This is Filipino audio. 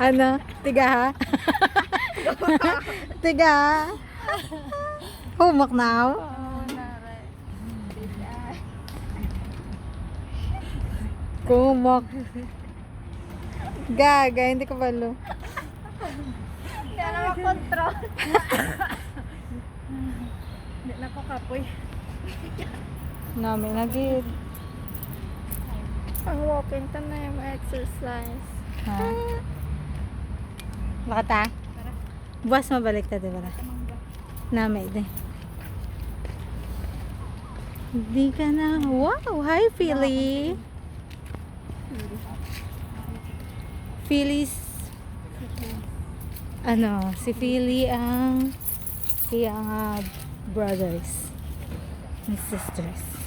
Ano? Tiga ha? Tiga ha? Humak na ako. Kumak. Gaga, hindi ko balo. Hindi na makontrol. Hindi na ko kapoy. Namin nagid. Ang walking to na yung exercise. Ha? Makata? Buwas mabalik ta, diba na? Namay din. Hindi ka na. Wow! Hi, Philly! Philly's ano, si Philly ang iyang brothers and sisters.